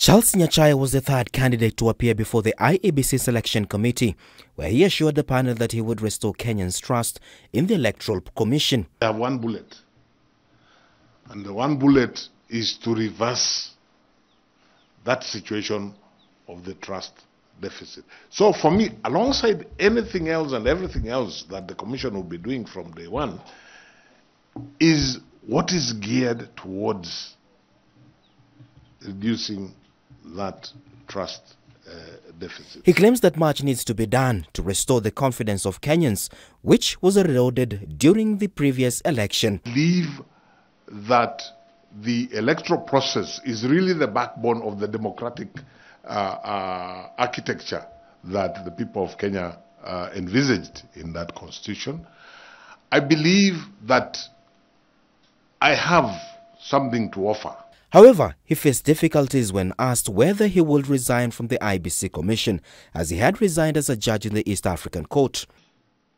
Charles Nyachae was the third candidate to appear before the IEBC Selection Committee, where he assured the panel that he would restore Kenyans' trust in the Electoral Commission. I have one bullet, and the one bullet is to reverse that situation of the trust deficit. So for me, alongside anything else and everything else that the Commission will be doing from day one, is what is geared towards reducing that trust deficit. He claims that much needs to be done to restore the confidence of Kenyans, which was eroded during the previous election. I believe that the electoral process is really the backbone of the democratic architecture that the people of Kenya envisaged in that constitution. I believe that I have something to offer. However, he faced difficulties when asked whether he would resign from the IEBC Commission, as he had resigned as a judge in the East African Court.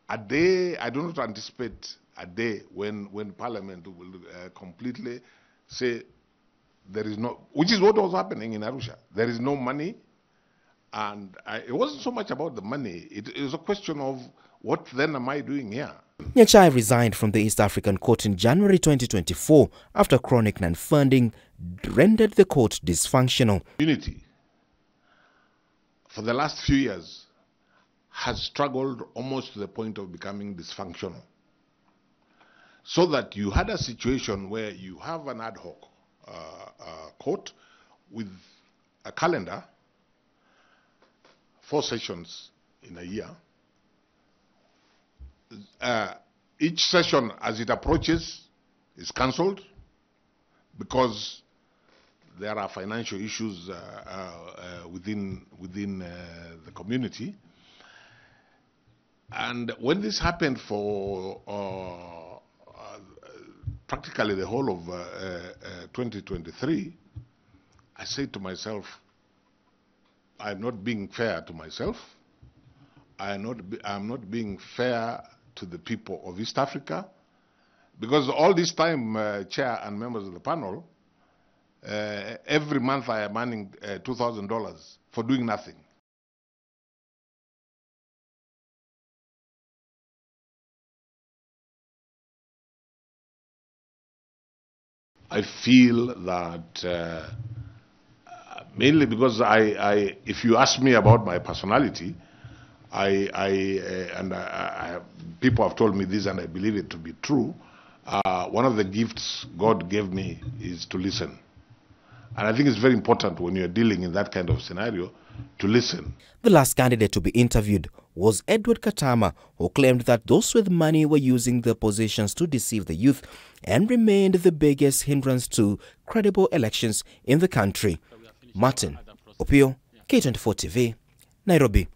A day, I do not anticipate a day when Parliament will completely say there is no, which is what was happening in Arusha. There is no money, and it wasn't so much about the money. It was a question of what then am I doing here? Nyachae resigned from the East African Court in January 2024 after chronic non-funding rendered the court dysfunctional. Community, for the last few years, has struggled almost to the point of becoming dysfunctional. So that you had a situation where you have an ad hoc court with a calendar, 4 sessions in a year. Each session, as it approaches, is cancelled because there are financial issues within the community. And when this happened for practically the whole of 2023, I said to myself, I'm not being fair to myself. I'm not being fair to the people of East Africa, because all this time, Chair and members of the panel, every month I am earning $2,000 for doing nothing. I feel that mainly because if you ask me about my personality, people have told me this and I believe it to be true. One of the gifts God gave me is to listen. And I think it's very important when you're dealing in that kind of scenario to listen. The last candidate to be interviewed was Edward Katama, who claimed that those with money were using their positions to deceive the youth and remained the biggest hindrance to credible elections in the country. Martin Opio, K24 TV, Nairobi.